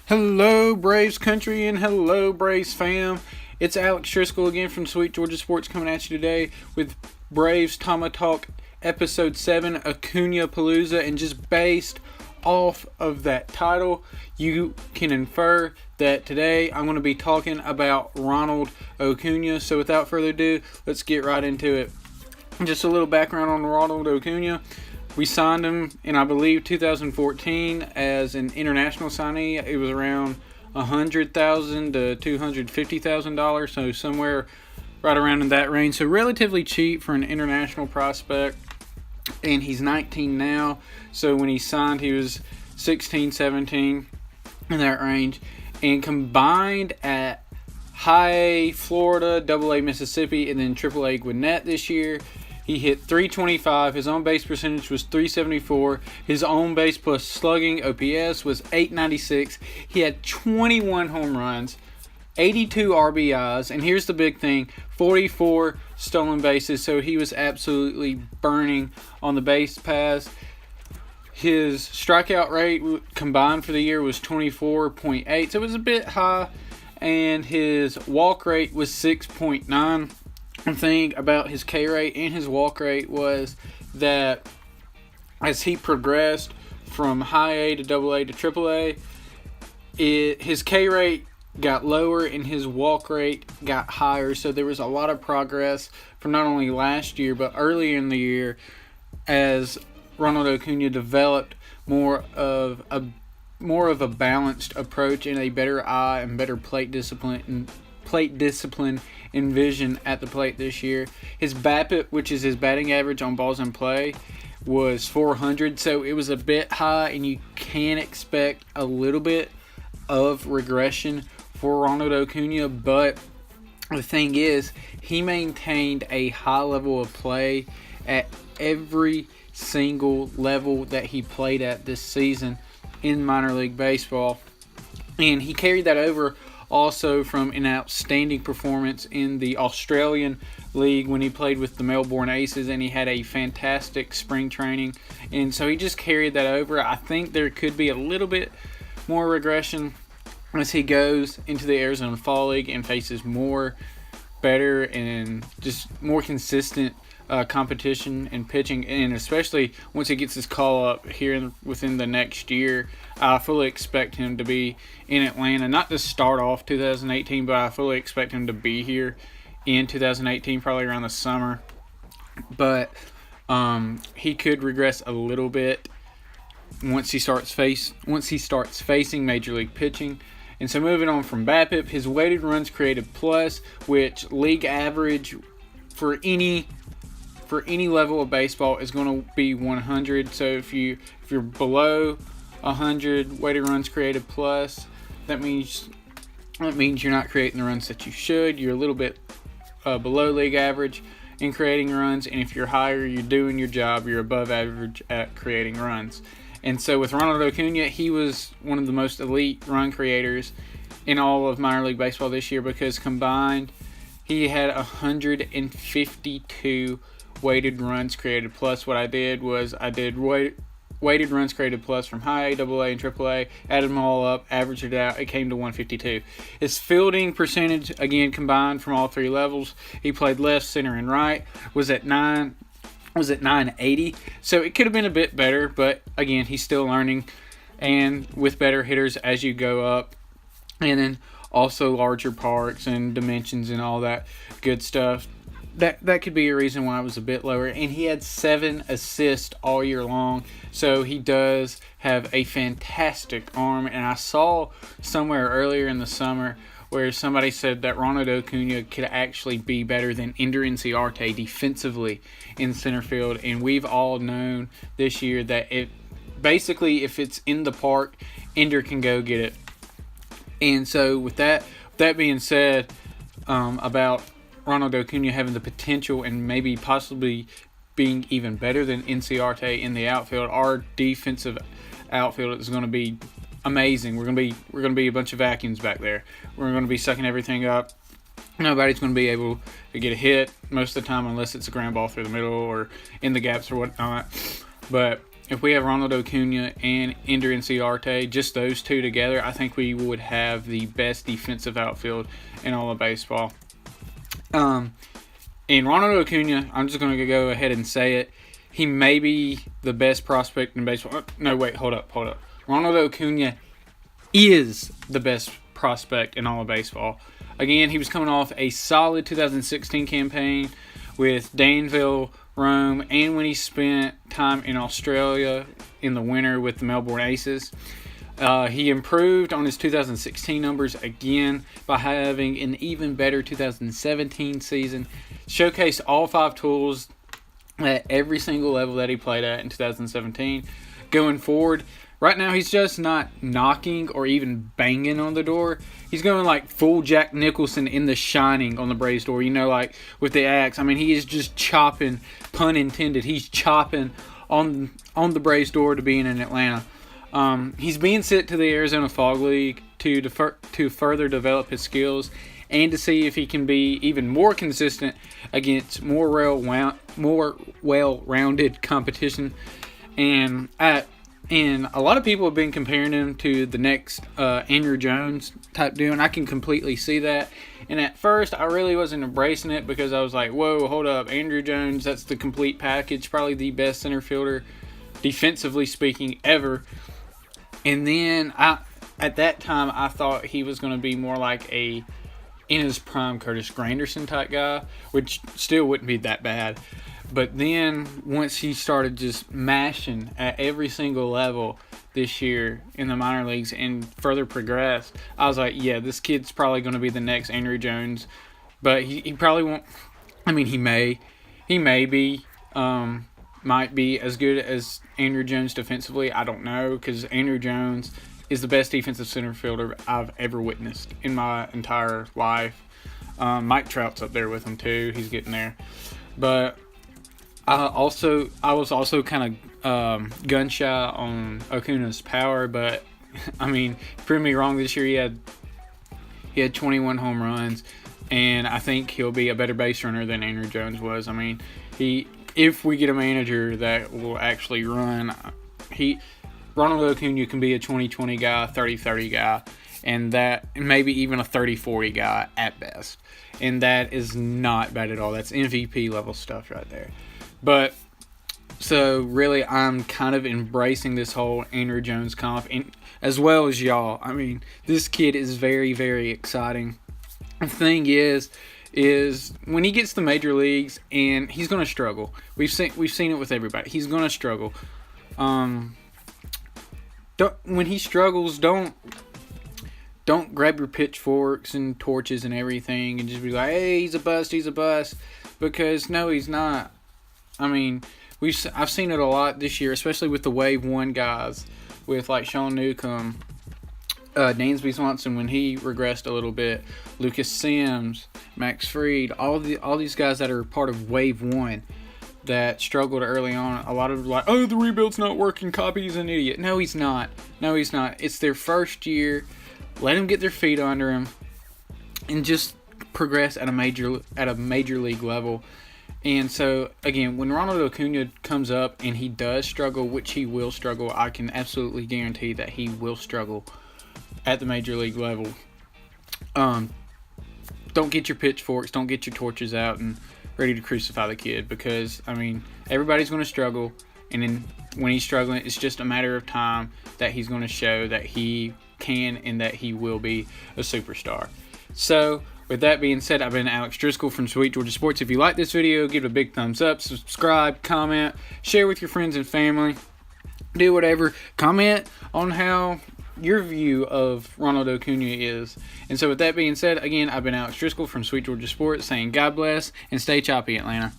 Hello, Braves country, and hello, Braves fam. It's Alex Driskell again from Sweet Georgia Sports coming at you today with Braves Toma Talk Episode 7, Acuna Palooza. And just based off of that title, you can infer that today I'm going to be talking about Ronald Acuna. So without further ado, let's get right into it. Just a little background on Ronald Acuna. We signed him in, I believe, 2014 as an international signee. It was around $100,000 to $250,000, so somewhere right around in that range. So relatively cheap for an international prospect. And he's 19 now, so when he signed, he was 16, 17, in that range. And combined at High A Florida, Double A Mississippi, and then Triple A Gwinnett this year, he hit .325. His on-base percentage was .374. His on-base plus slugging OPS was .896. He had 21 home runs, 82 RBIs, and here's the big thing, 44 stolen bases. So he was absolutely burning on the base paths. His strikeout rate combined for the year was 24.8, so it was a bit high, and his walk rate was 6.9. The thing about his K rate and his walk rate was that as he progressed from High A to Double A to Triple A, his K rate got lower and his walk rate got higher. So there was a lot of progress from not only last year but earlier in the year as Ronald Acuna developed more of a balanced approach and a better eye and better plate discipline and vision at the plate this year. His BABIP, which is his batting average on balls in play, was 400, so it was a bit high, and you can expect a little bit of regression for Ronald Acuna. But the thing is, he maintained a high level of play at every single level that he played at this season in minor league baseball, and he carried that over also from an outstanding performance in the Australian League when he played with the Melbourne Aces, and he had a fantastic spring training, and so he just carried that over. I think there could be a little bit more regression as he goes into the Arizona Fall League and faces more better and just more consistent competition and pitching, and especially once he gets his call up here within the next year. I fully expect him to be in Atlanta, not to start off 2018, but I fully expect him to be here in 2018, probably around the summer. But he could regress a little bit once he starts facing major league pitching. And so moving on from BABIP, his weighted runs created plus, which league average for any level of baseball is going to be 100. So if you're below 100 weighted runs created plus, that means you're not creating the runs that you should. You're a little bit below league average in creating runs, and if you're higher, you're doing your job. You're above average at creating runs. And so with Ronald Acuna, he was one of the most elite run creators in all of minor league baseball this year, because combined he had 152 weighted runs created plus. What I did was weighted runs created plus from High A, Double A, and Triple A, added them all up, averaged it out, it came to 152. His fielding percentage, again combined from all three levels, he played left, center, and right, was at 980. So it could have been a bit better, but again, he's still learning, and with better hitters as you go up, and then also larger parks and dimensions and all that good stuff. That could be a reason why it was a bit lower. And he had 7 assists all year long, so he does have a fantastic arm. And I saw somewhere earlier in the summer where somebody said that Ronald Acuna could actually be better than Ender Inciarte defensively in center field. And we've all known this year that if it's in the park, Ender can go get it. And so with that being said, about Ronald Acuna having the potential and maybe possibly being even better than Inciarte in the outfield, our defensive outfield is going to be amazing. We're going to be a bunch of vacuums back there. We're going to be sucking everything up. Nobody's going to be able to get a hit most of the time unless it's a ground ball through the middle or in the gaps or whatnot. But if we have Ronald Acuna and Ender Inciarte, just those two together, I think we would have the best defensive outfield in all of baseball. And Ronald Acuna, I'm just going to go ahead and say it. He may be the best prospect in baseball. No, wait, hold up. Ronald Acuna is the best prospect in all of baseball. Again, he was coming off a solid 2016 campaign with Danville, Rome, and when he spent time in Australia in the winter with the Melbourne Aces. He improved on his 2016 numbers again by having an even better 2017 season. Showcased all 5 tools at every single level that he played at in 2017. Going forward, right now he's just not knocking or even banging on the door. He's going like full Jack Nicholson in The Shining on the Braves door, like with the axe. I mean, he is just chopping, pun intended, he's chopping on the Braves door to being in Atlanta. He's being sent to the Arizona Fog League to further develop his skills and to see if he can be even more consistent against more well-rounded competition. And a lot of people have been comparing him to the next Andrew Jones type deal, and I can completely see that. And at first, I really wasn't embracing it because I was like, whoa, hold up. Andrew Jones, that's the complete package, probably the best center fielder, defensively speaking, ever. And then, at that time, I thought he was going to be more like in his prime Curtis Granderson type guy, which still wouldn't be that bad. But then once he started just mashing at every single level this year in the minor leagues and further progressed, I was like, yeah, this kid's probably going to be the next Andrew Jones. But he probably won't. I mean, he may be, might be as good as Andrew Jones defensively. I don't know, because Andrew Jones is the best defensive center fielder I've ever witnessed in my entire life. Mike Trout's up there with him too. He's getting there. But I was also kind of gun shy on Acuna's power, but I mean, proved me wrong this year. He had 21 home runs, and I think he'll be a better base runner than Andrew Jones was. I mean, if we get a manager that will actually run, Ronald Acuna can be a 20-20 guy, 30-30 guy, and that maybe even a 30-40 guy at best. And that is not bad at all. That's MVP level stuff right there. But so really, I'm kind of embracing this whole Andrew Jones comp, as well as y'all. I mean, this kid is very, very exciting. The thing is when he gets to major leagues, and he's going to struggle. We've seen it with everybody. He's going to struggle. When he struggles, don't grab your pitchforks and torches and everything and just be like, hey, he's a bust, because no, he's not. I mean, I've seen it a lot this year, especially with the Wave 1 guys, with like Sean Newcomb, Dansby Swanson when he regressed a little bit, Lucas Sims, Max Fried, all these guys that are part of Wave 1 that struggled early on. A lot of like, oh, the rebuild's not working, Copy's an idiot. No, he's not. It's their first year. Let them get their feet under them and just progress at a major league level. And so, again, when Ronald Acuna comes up and he does struggle, which he will struggle, I can absolutely guarantee that he will struggle at the major league level. Don't get your pitchforks, don't get your torches out and ready to crucify the kid, because, I mean, everybody's going to struggle. And then when he's struggling, it's just a matter of time that he's going to show that he can and that he will be a superstar. So, with that being said, I've been Alex Driskell from Sweet Georgia Sports. If you like this video, give it a big thumbs up, subscribe, comment, share with your friends and family, do whatever. Comment on how your view of Ronald Acuna is. And so with that being said, again, I've been Alex Driskell from Sweet Georgia Sports saying God bless and stay choppy, Atlanta.